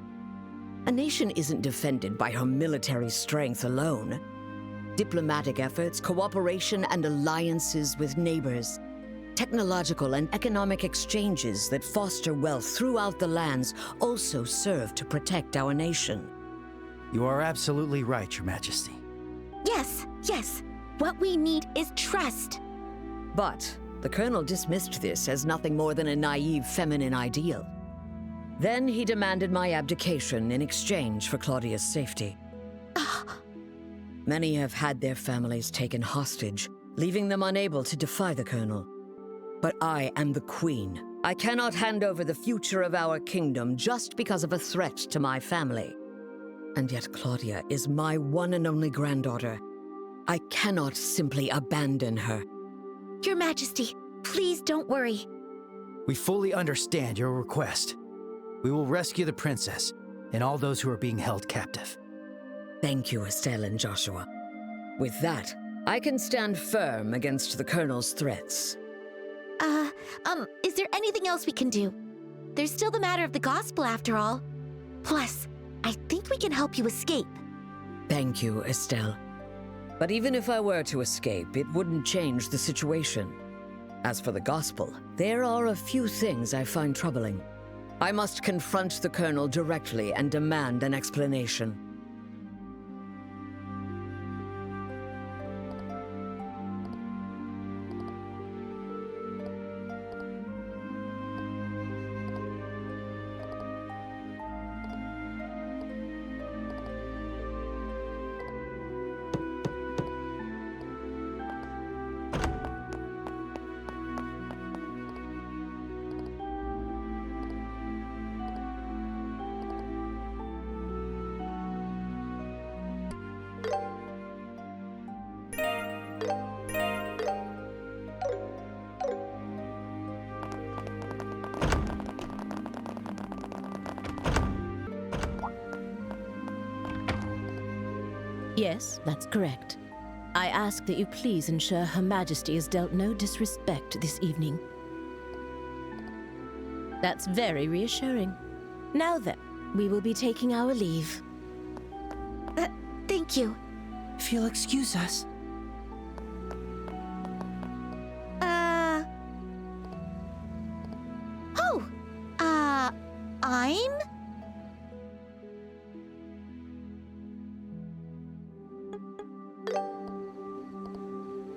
A nation isn't defended by her military strength alone. Diplomatic efforts, cooperation, and alliances with neighbors, technological and economic exchanges that foster wealth throughout the lands also serve to protect our nation. You are absolutely right, Your Majesty. Yes. What we need is trust. But the Colonel dismissed this as nothing more than a naive feminine ideal. Then he demanded my abdication in exchange for Claudia's safety. Many have had their families taken hostage, leaving them unable to defy the Colonel. But I am the Queen. I cannot hand over the future of our kingdom just because of a threat to my family. And yet Claudia is my one and only granddaughter. I cannot simply abandon her. Your Majesty, please don't worry. We fully understand your request. We will rescue the princess and all those who are being held captive. Thank you, Estelle and Joshua. With that, I can stand firm against the Colonel's threats. Is there anything else we can do? There's still the matter of the gospel after all. Plus, I think we can help you escape. Thank you, Estelle. But even if I were to escape, it wouldn't change the situation. As for the gospel, there are a few things I find troubling. I must confront the Colonel directly and demand an explanation. Yes, that's correct. I ask that you please ensure Her Majesty is dealt no disrespect this evening. That's very reassuring. Now then, we will be taking our leave. Thank you. If you'll excuse us. I'm?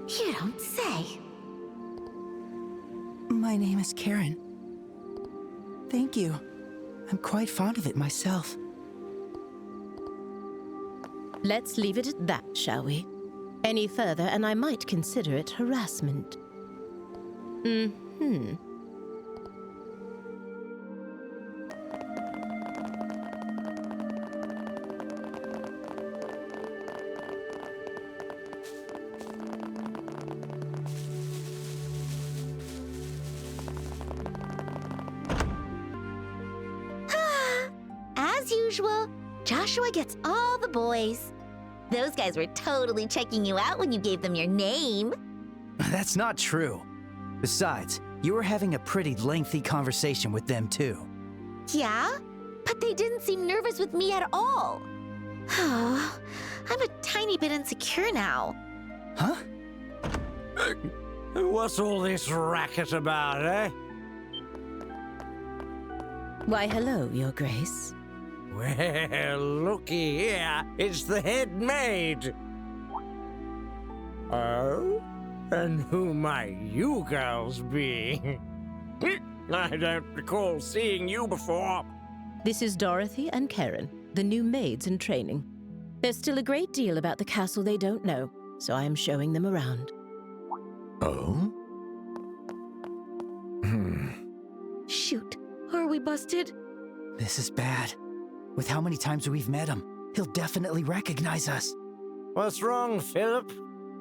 You don't say. My name is Karen. Thank you. I'm quite fond of it myself. Let's leave it at that, shall we? Any further, and I might consider it harassment. Mm-hmm. As usual, Joshua gets all the boys. Those guys were totally checking you out when you gave them your name. That's not true. Besides, you were having a pretty lengthy conversation with them, too. Yeah? But they didn't seem nervous with me at all. Oh, I'm a tiny bit insecure now. Huh? What's all this racket about, eh? Why, hello, Your Grace. Well, looky here. It's the head maid. Oh? And who might you girls be? I don't recall seeing you before. This is Dorothy and Karen, the new maids in training. There's still a great deal about the castle they don't know, so I am showing them around. Oh? Shoot, are we busted? This is bad. With how many times we've met him, he'll definitely recognize us. What's wrong, Philip?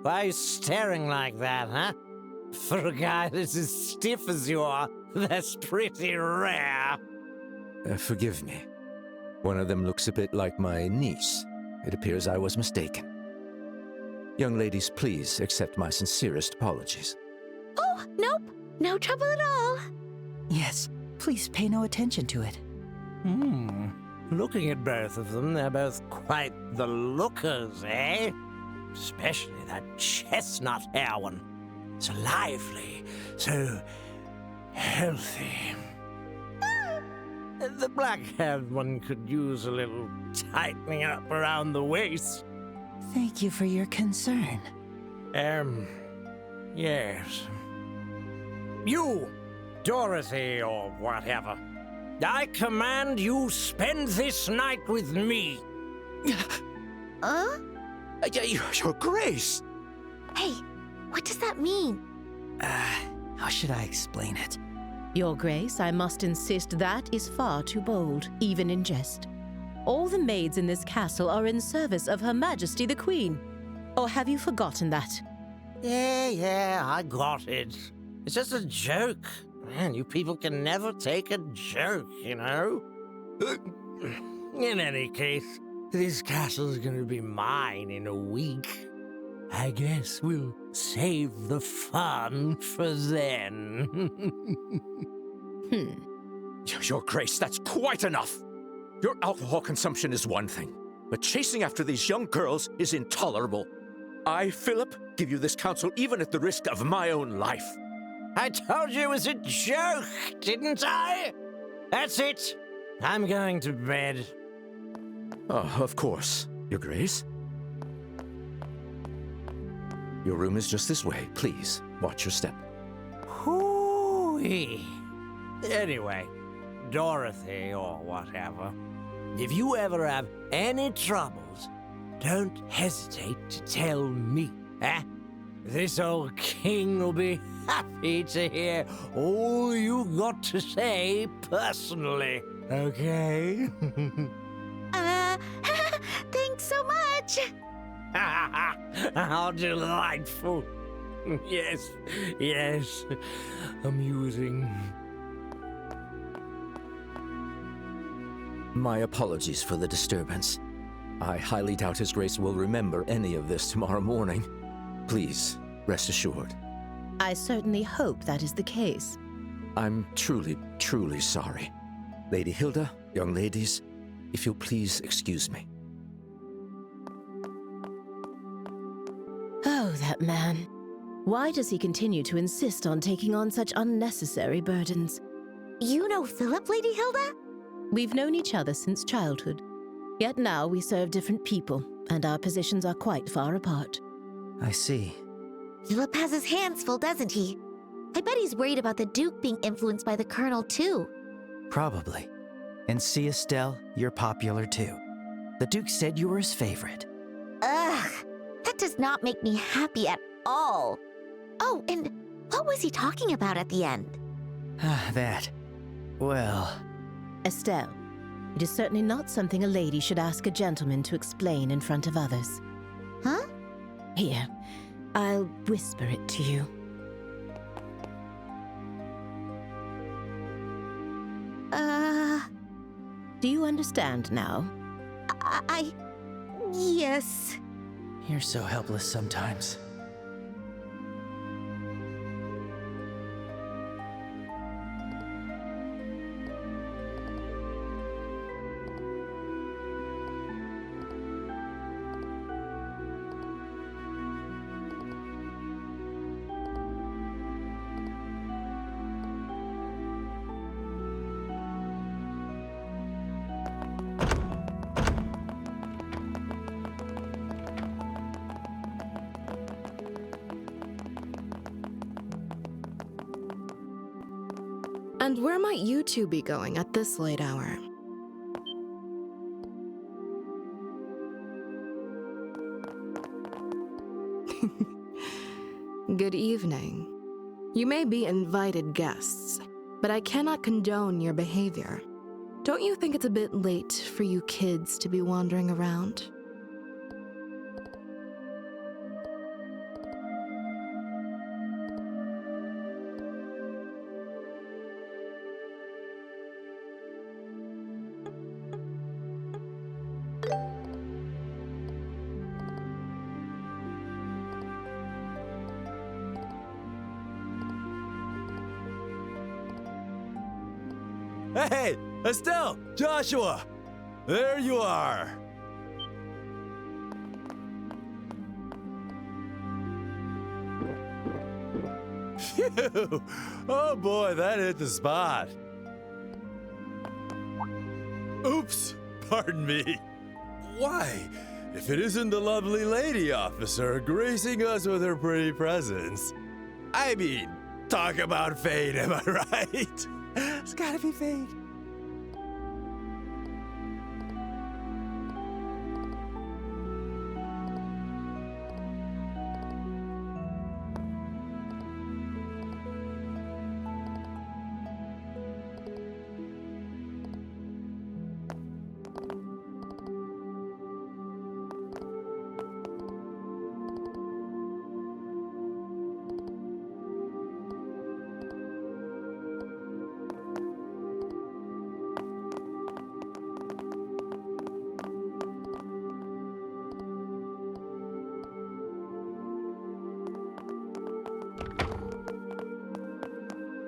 Why are you staring like that, huh? For a guy that's as stiff as you are, that's pretty rare. Forgive me. One of them looks a bit like my niece. It appears I was mistaken. Young ladies, please accept my sincerest apologies. Oh, nope. No trouble at all. Yes, please pay no attention to it. Looking at both of them, they're both quite the lookers, eh? Especially that chestnut hair one. So lively, so healthy. The black-haired one could use a little tightening up around the waist. Thank you for your concern. Yes. You, Dorothy or whatever. I command you spend this night with me. Your Grace! Hey, what does that mean? How should I explain it? Your Grace, I must insist that is far too bold, even in jest. All the maids in this castle are in service of Her Majesty the Queen. Or have you forgotten that? Yeah, I got it. It's just a joke. Man, you people can never take a joke, you know? In any case, this castle's gonna be mine in a week. I guess we'll save the fun for then. Your Grace, that's quite enough. Your alcohol consumption is one thing, but chasing after these young girls is intolerable. I, Philip, give you this counsel even at the risk of my own life. I told you it was a joke, didn't I? That's it. I'm going to bed. Oh, of course, Your Grace. Your room is just this way. Please, watch your step. Hoo-wee. Anyway, Dorothy or whatever, if you ever have any troubles, don't hesitate to tell me, eh? This old king will be happy to hear all you got to say personally, okay? Thanks so much. How delightful. Yes, amusing. My apologies for the disturbance. I highly doubt His Grace will remember any of this tomorrow morning. Please, rest assured. I certainly hope that is the case. I'm truly, truly sorry. Lady Hilda, young ladies, if you'll please excuse me. Oh, that man. Why does he continue to insist on taking on such unnecessary burdens? You know Philip, Lady Hilda? We've known each other since childhood. Yet now we serve different people, and our positions are quite far apart. I see. Philip has his hands full, doesn't he? I bet he's worried about the Duke being influenced by the Colonel, too. Probably. And see, Estelle, you're popular too. The Duke said you were his favorite. does not make me happy at all. Oh, and what was he talking about at the end? That. Well... Estelle, it is certainly not something a lady should ask a gentleman to explain in front of others. Huh? Here, I'll whisper it to you. Do you understand now? Yes. You're so helpless sometimes. And where might you two be going at this late hour? Good evening. You may be invited guests, but I cannot condone your behavior. Don't you think it's a bit late for you kids to be wandering around? Hey, Estelle! Joshua! There you are! Phew! Oh boy, that hit the spot. Oops! Pardon me. Why? If it isn't the lovely lady officer gracing us with her pretty presence. I mean, talk about fate, am I right? It's gotta be fate.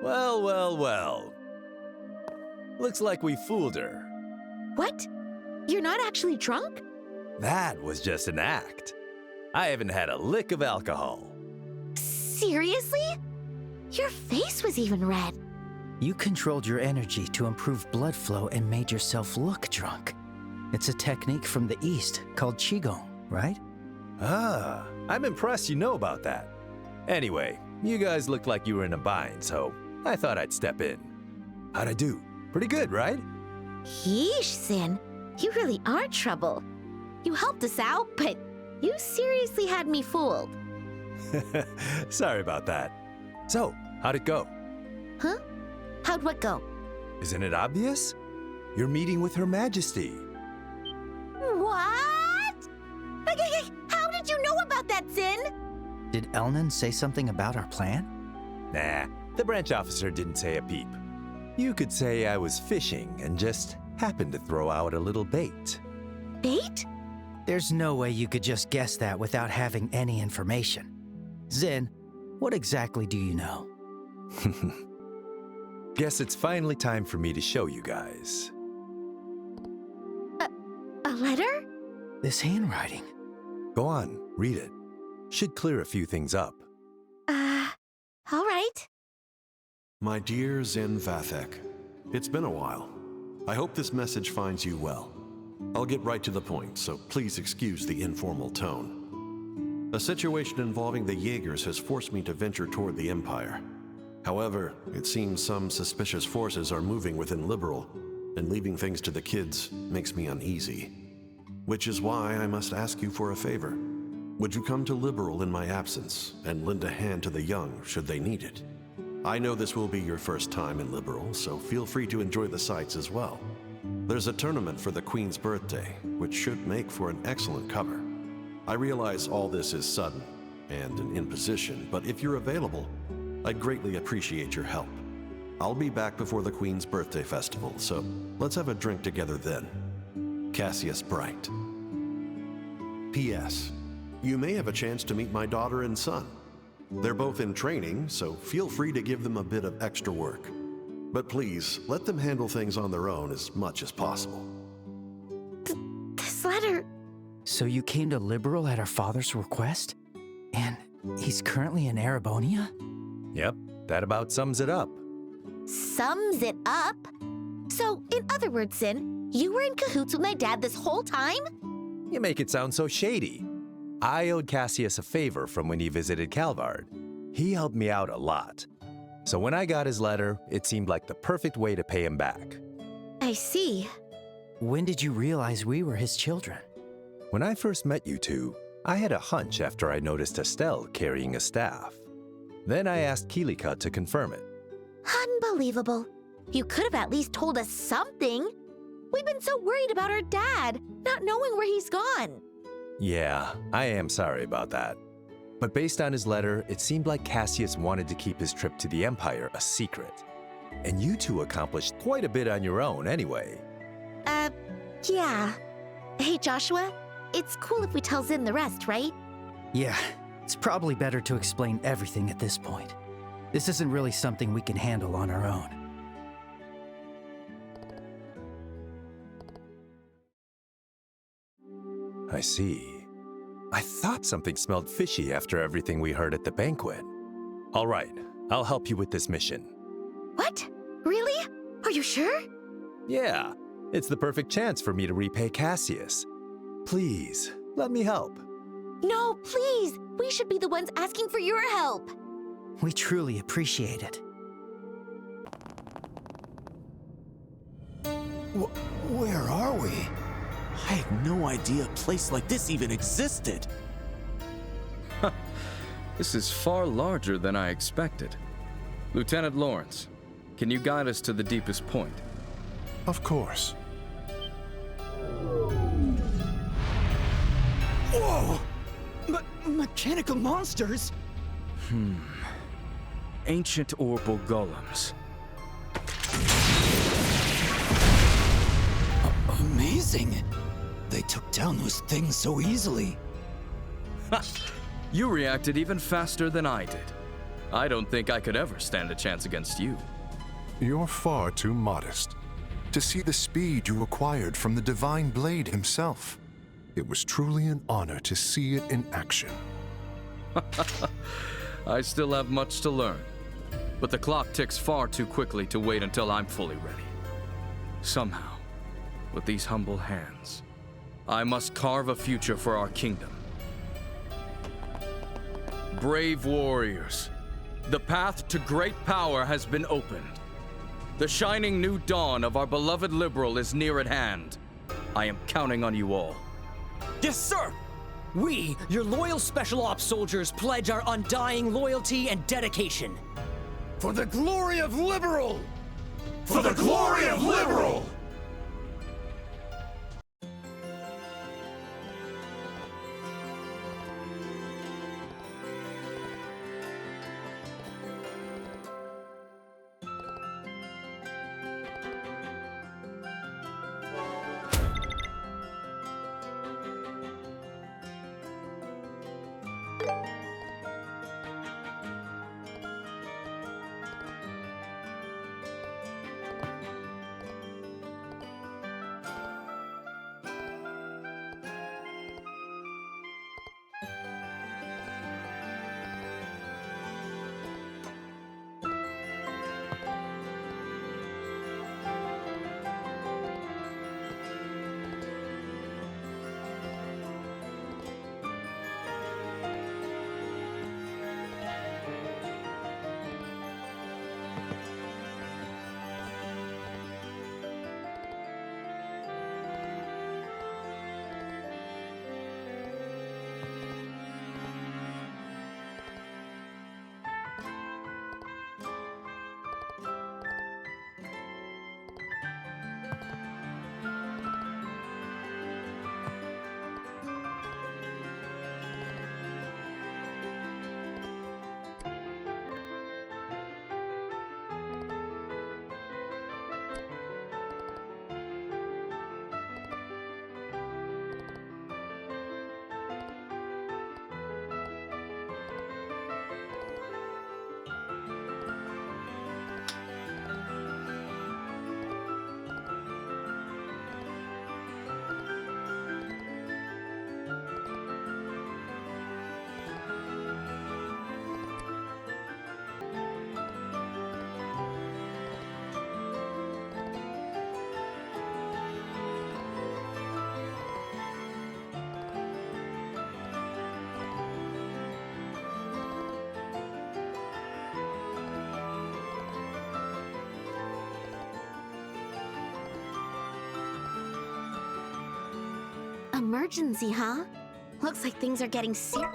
Well, well, well. Looks like we fooled her. What? You're not actually drunk? That was just an act. I haven't had a lick of alcohol. Seriously? Your face was even red. You controlled your energy to improve blood flow and made yourself look drunk. It's a technique from the East called Qigong, right? Ah, I'm impressed you know about that. Anyway, you guys looked like you were in a bind, so I thought I'd step in. How'd I do? Pretty good, right? Yeesh, Sin. You really are trouble. You helped us out, but you seriously had me fooled. Sorry about that. So, how'd it go? Huh? How'd what go? Isn't it obvious? You're meeting with Her Majesty. What? How did you know about that, Sin? Did Elnan say something about our plan? Nah, the branch officer didn't say a peep. You could say I was fishing and just happened to throw out a little bait. Bait? There's no way you could just guess that without having any information. Zin, what exactly do you know? Guess it's finally time for me to show you guys. A letter? This handwriting. Go on, read it. Should clear a few things up. All right. My dear Zin Vathek, it's been a while. I hope this message finds you well. I'll get right to the point, so please excuse the informal tone. A situation involving the Jaegers has forced me to venture toward the Empire. However, it seems some suspicious forces are moving within Liberal, and leaving things to the kids makes me uneasy. Which is why I must ask you for a favor. would you come to Liberal in my absence and lend a hand to the young should they need it? I know this will be your first time in Liberal, so feel free to enjoy the sights as well. There's a tournament for the Queen's birthday, which should make for an excellent cover. I realize all this is sudden and an imposition, but if you're available, I'd greatly appreciate your help. I'll be back before the Queen's birthday festival, so let's have a drink together then. Cassius Bright. P.S. You may have a chance to meet my daughter and son. They're both in training, so feel free to give them a bit of extra work. But please, let them handle things on their own as much as possible. This letter... So you came to Liberal at our father's request? And he's currently in Erebonia? Yep, that about sums it up. Sums it up? So, in other words, Sin, you were in cahoots with my dad this whole time? You make it sound so shady. I owed Cassius a favor from when he visited Calvard. He helped me out a lot. So when I got his letter, it seemed like the perfect way to pay him back. I see. When did you realize we were his children? When I first met you two, I had a hunch after I noticed Estelle carrying a staff. Then I asked Kilika to confirm it. Unbelievable. You could have at least told us something. We've been so worried about our dad, not knowing where he's gone. Yeah, I am sorry about that. But based on his letter, it seemed like Cassius wanted to keep his trip to the Empire a secret. And you two accomplished quite a bit on your own anyway. Yeah. Hey, Joshua, it's cool if we tell Zin the rest, right? Yeah, it's probably better to explain everything at this point. This isn't really something we can handle on our own. I see. I thought something smelled fishy after everything we heard at the banquet. All right, I'll help you with this mission. What? Really? Are you sure? Yeah, it's the perfect chance for me to repay Cassius. Please, let me help. No, please! We should be the ones asking for your help! We truly appreciate it. Where are we? I had no idea a place like this even existed. This is far larger than I expected. Lieutenant Lawrence, can you guide us to the deepest point? Of course. Whoa! Mechanical monsters? Ancient orbital golems. Amazing! They took down those things so easily. You reacted even faster than I did. I don't think I could ever stand a chance against you. You're far too modest. To see the speed you acquired from the Divine Blade himself, it was truly an honor to see it in action. I still have much to learn, but the clock ticks far too quickly to wait until I'm fully ready. Somehow, with these humble hands, I must carve a future for our kingdom. Brave warriors, the path to great power has been opened. The shining new dawn of our beloved Liberal is near at hand. I am counting on you all. Yes, sir! We, your loyal Special Ops soldiers, pledge our undying loyalty and dedication. For the glory of Liberal! For the glory of Liberal! Emergency, huh? Looks like things are getting serious.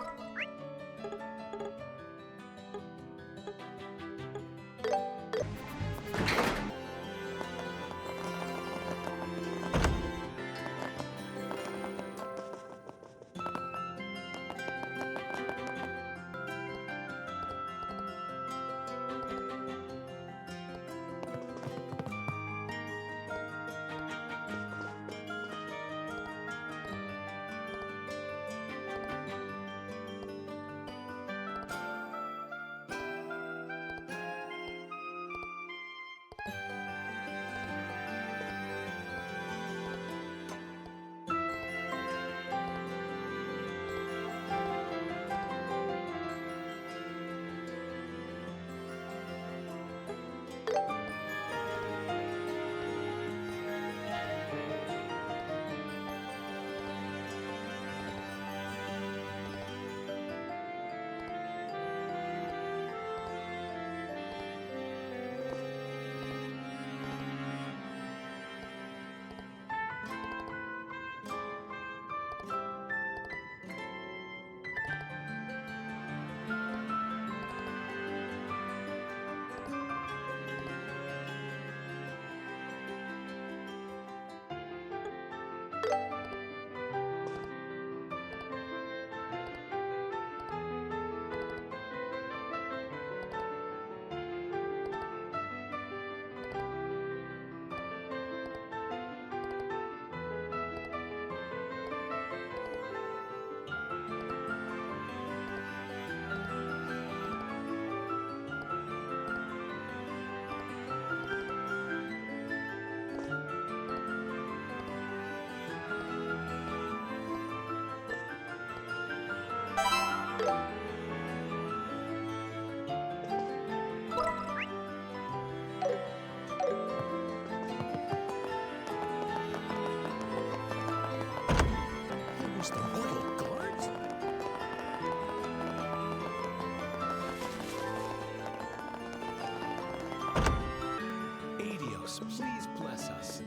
Where's the royal guards? Adios, please bless us.